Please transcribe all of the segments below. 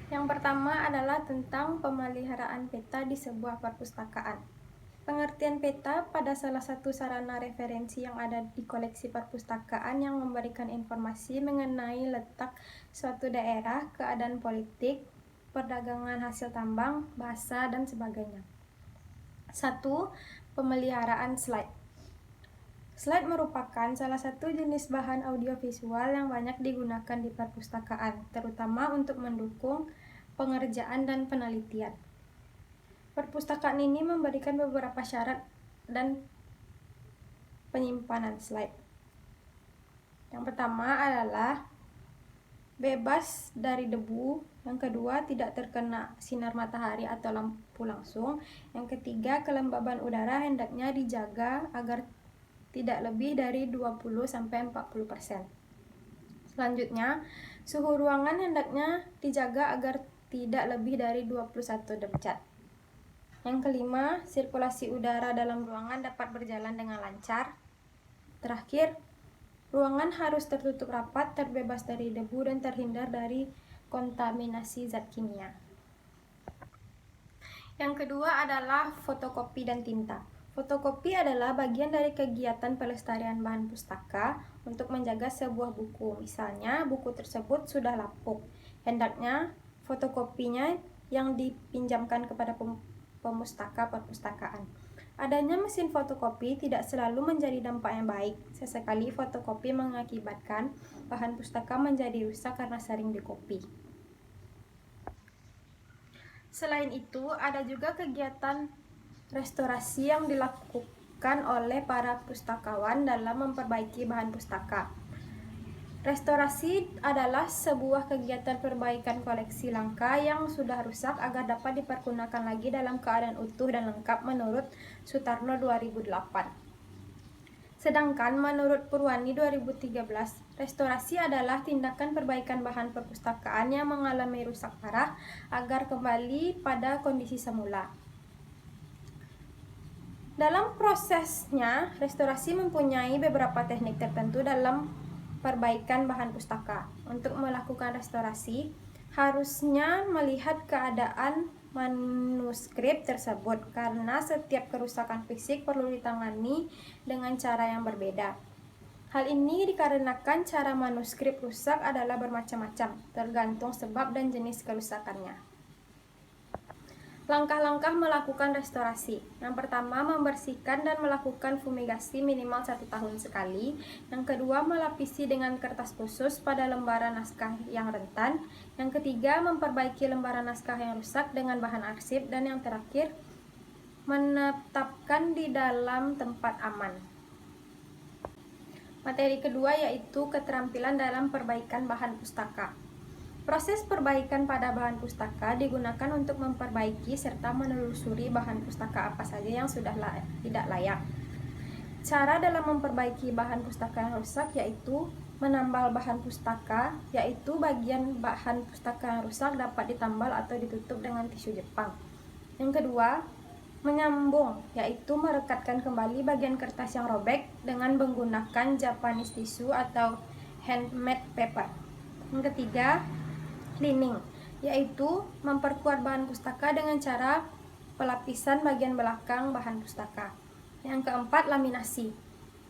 Yang pertama adalah tentang pemeliharaan peta di sebuah perpustakaan. Pengertian peta pada salah satu sarana referensi yang ada di koleksi perpustakaan yang memberikan informasi mengenai letak suatu daerah, keadaan politik, perdagangan hasil tambang, bahasa, dan sebagainya. 1. Pemeliharaan slide. Slide merupakan salah satu jenis bahan audiovisual yang banyak digunakan di perpustakaan, terutama untuk mendukung pengerjaan dan penelitian. Perpustakaan ini memberikan beberapa syarat dan penyimpanan slide. Yang pertama adalah bebas dari debu. Yang kedua, tidak terkena sinar matahari atau lampu langsung. Yang ketiga, kelembaban udara hendaknya dijaga agar tidak lebih dari 20-40%. Selanjutnya, suhu ruangan hendaknya dijaga agar tidak lebih dari 21 derajat. Yang kelima, sirkulasi udara dalam ruangan dapat berjalan dengan lancar. Terakhir, ruangan harus tertutup rapat, terbebas dari debu, dan terhindar dari kontaminasi zat kimia. Yang kedua adalah fotokopi dan tinta. Fotokopi adalah bagian dari kegiatan pelestarian bahan pustaka untuk menjaga sebuah buku. Misalnya, buku tersebut sudah lapuk. Hendaknya fotokopinya yang dipinjamkan kepada pemustaka perpustakaan. Adanya mesin fotokopi tidak selalu menjadi dampak yang baik. Sesekali fotokopi mengakibatkan bahan pustaka menjadi rusak karena sering dikopi. Selain itu, ada juga kegiatan restorasi yang dilakukan oleh para pustakawan dalam memperbaiki bahan pustaka. Restorasi adalah sebuah kegiatan perbaikan koleksi langka yang sudah rusak agar dapat dipergunakan lagi dalam keadaan utuh dan lengkap menurut Sutarno 2008. Sedangkan menurut Purwani 2013, restorasi adalah tindakan perbaikan bahan perpustakaan yang mengalami rusak parah agar kembali pada kondisi semula. Dalam prosesnya, restorasi mempunyai beberapa teknik tertentu dalam perbaikan bahan pustaka. Untuk melakukan restorasi, harusnya melihat keadaan manuskrip tersebut, karena setiap kerusakan fisik perlu ditangani dengan cara yang berbeda. Hal ini dikarenakan cara manuskrip rusak adalah bermacam-macam, tergantung sebab dan jenis kerusakannya. Langkah-langkah melakukan restorasi. Yang pertama, membersihkan dan melakukan fumigasi minimal 1 tahun sekali. Yang kedua, melapisi dengan kertas khusus pada lembaran naskah yang rentan. Yang ketiga, memperbaiki lembaran naskah yang rusak dengan bahan arsip. Dan yang terakhir, menetapkan di dalam tempat aman. Materi kedua yaitu keterampilan dalam perbaikan bahan pustaka. Proses perbaikan pada bahan pustaka digunakan untuk memperbaiki serta menelusuri bahan pustaka apa saja yang sudah tidak layak. Cara dalam memperbaiki bahan pustaka yang rusak yaitu menambal bahan pustaka, yaitu bagian bahan pustaka yang rusak dapat ditambal atau ditutup dengan tisu Jepang. Yang kedua, menyambung, yaitu merekatkan kembali bagian kertas yang robek dengan menggunakan Japanese tissue atau handmade paper. Yang ketiga, cleaning, yaitu memperkuat bahan pustaka dengan cara pelapisan bagian belakang bahan pustaka. Yang keempat, laminasi,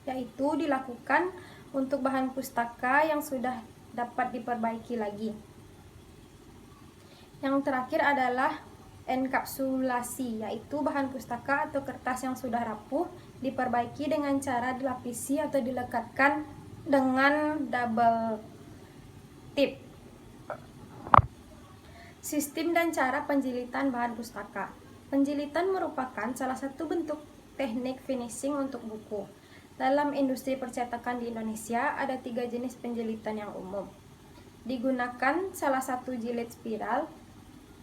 yaitu dilakukan untuk bahan pustaka yang sudah dapat diperbaiki lagi. Yang terakhir adalah enkapsulasi, yaitu bahan pustaka atau kertas yang sudah rapuh diperbaiki dengan cara dilapisi atau dilekatkan dengan double tip. Sistem dan cara penjilitan bahan pustaka. Penjilitan merupakan salah satu bentuk teknik finishing untuk buku. Dalam industri percetakan di Indonesia, ada 3 jenis penjilitan yang umum. Digunakan salah satu jilid spiral,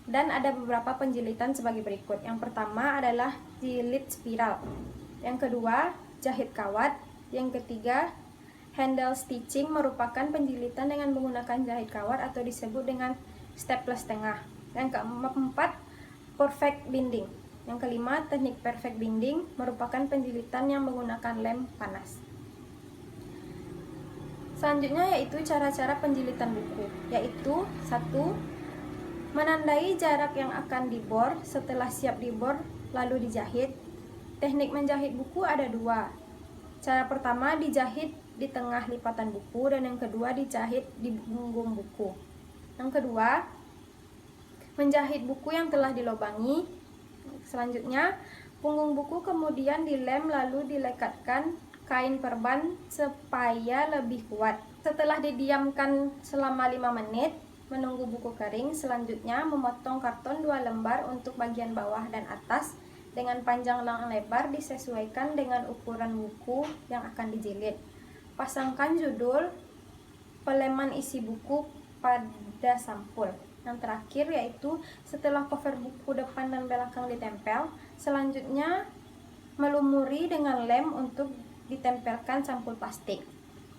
dan ada beberapa penjilitan sebagai berikut. Yang pertama adalah jilid spiral. Yang kedua, jahit kawat. Yang ketiga, handle stitching merupakan penjilitan dengan menggunakan jahit kawat atau disebut dengan staples tengah. Yang keempat, perfect binding. Yang kelima, teknik perfect binding merupakan penjilitan yang menggunakan lem panas. Selanjutnya yaitu cara-cara penjilitan buku, yaitu 1. Menandai jarak yang akan dibor. Setelah siap dibor, lalu dijahit. Teknik menjahit buku ada dua. Cara pertama dijahit di tengah lipatan buku, dan yang kedua dijahit di punggung buku. Yang kedua, menjahit buku yang telah dilobangi. Selanjutnya, punggung buku kemudian dilem lalu dilekatkan kain perban supaya lebih kuat. Setelah didiamkan selama 5 menit, menunggu buku kering, selanjutnya memotong karton 2 lembar untuk bagian bawah dan atas dengan panjang dan lebar disesuaikan dengan ukuran buku yang akan dijilid. Pasangkan judul, peleman isi buku pada sampul. Yang terakhir yaitu setelah cover buku depan dan belakang ditempel, selanjutnya melumuri dengan lem untuk ditempelkan sampul plastik.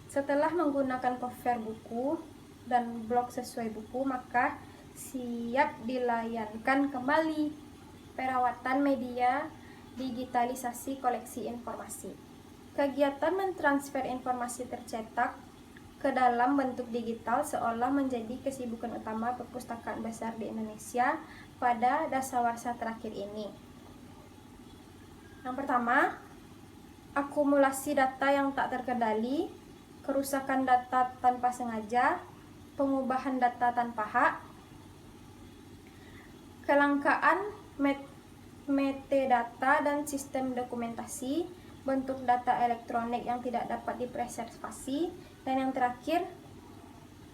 Setelah menggunakan cover buku dan blok sesuai buku, maka siap dilayangkan kembali. Perawatan media digitalisasi koleksi informasi. Kegiatan mentransfer informasi tercetak ke dalam bentuk digital seolah menjadi kesibukan utama perpustakaan besar di Indonesia pada dasawarsa terakhir ini. Yang pertama, akumulasi data yang tak terkendali, kerusakan data tanpa sengaja, pengubahan data tanpa hak, kelangkaan metadata dan sistem dokumentasi, bentuk data elektronik yang tidak dapat dipreservasi, dan yang terakhir,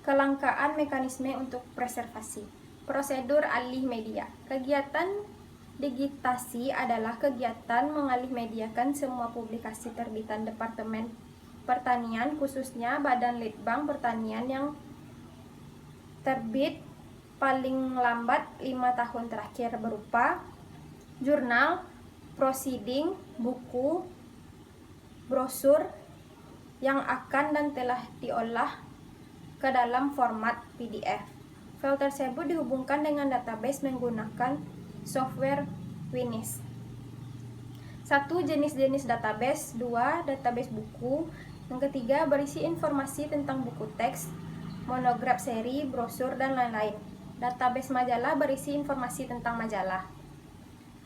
kelangkaan mekanisme untuk preservasi. Prosedur alih media. Kegiatan digitasi adalah kegiatan mengalih mediakan semua publikasi terbitan Departemen Pertanian, khususnya Badan Litbang Pertanian yang terbit paling lambat 5 tahun terakhir, berupa jurnal, proceeding, buku, brosur yang akan dan telah diolah ke dalam format PDF. File tersebut dihubungkan dengan database menggunakan software Winis. 1. Jenis-jenis database. 2. Database buku. Yang ketiga, berisi informasi tentang buku teks, monograf seri, brosur, dan lain-lain. Database majalah berisi informasi tentang majalah.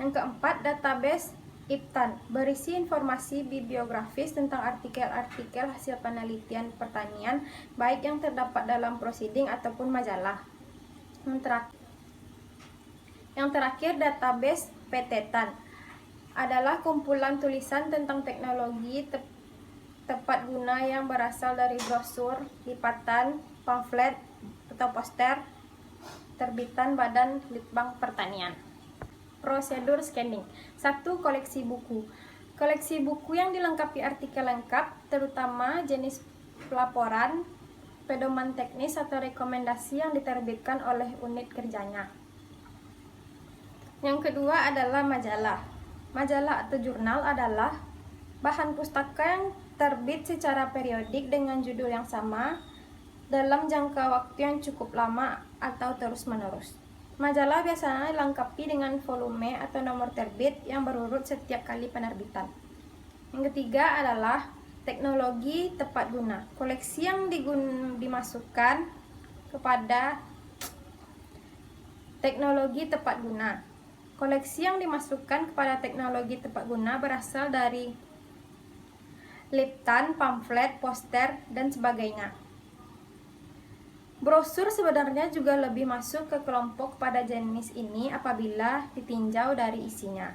Yang keempat, database Iptan berisi informasi bibliografis tentang artikel-artikel hasil penelitian pertanian, baik yang terdapat dalam proceeding ataupun majalah. Yang terakhir, database Petetan adalah kumpulan tulisan tentang teknologi tepat guna yang berasal dari brosur, lipatan, pamflet, atau poster terbitan Badan Litbang Pertanian. Prosedur scanning. 1. Koleksi buku. Koleksi buku yang dilengkapi artikel lengkap, terutama jenis pelaporan, pedoman teknis atau rekomendasi yang diterbitkan oleh unit kerjanya. Yang kedua adalah majalah. Majalah atau jurnal adalah bahan pustaka yang terbit secara periodik dengan judul yang sama dalam jangka waktu yang cukup lama atau terus-menerus. Majalah biasanya dilengkapi dengan volume atau nomor terbit yang berurut setiap kali penerbitan. Yang ketiga adalah teknologi tepat guna. Koleksi yang dimasukkan kepada teknologi tepat guna. Koleksi yang dimasukkan kepada teknologi tepat guna berasal dari liptan, pamflet, poster, dan sebagainya. Brosur sebenarnya juga lebih masuk ke kelompok pada jenis ini apabila ditinjau dari isinya.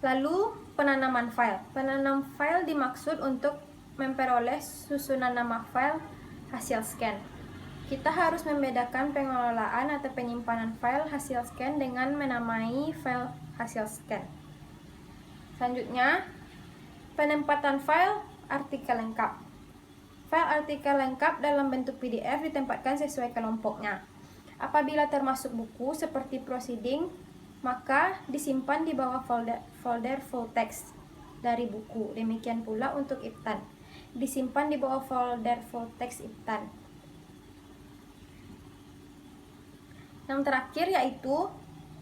Lalu, penanaman file. Penanam file dimaksud untuk memperoleh susunan nama file hasil scan. Kita harus membedakan pengelolaan atau penyimpanan file hasil scan dengan menamai file hasil scan. Selanjutnya, penempatan file artikel lengkap. File artikel lengkap dalam bentuk PDF ditempatkan sesuai kelompoknya. Apabila termasuk buku seperti proceeding, maka disimpan di bawah folder full text dari buku. Demikian pula untuk Iptan, disimpan di bawah folder full text Iptan. Yang terakhir yaitu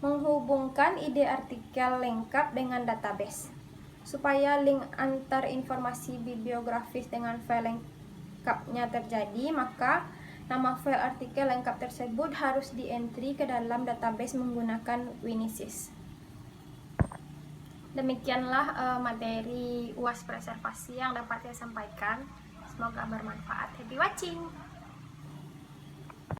menghubungkan ide artikel lengkap dengan database. Supaya link antar informasi bibliografis dengan file lengkapnya terjadi, maka Nama file artikel lengkap tersebut harus di-entry ke dalam database menggunakan Winisys. Demikianlah materi UAS preservasi yang dapat saya sampaikan. Semoga bermanfaat. Happy watching!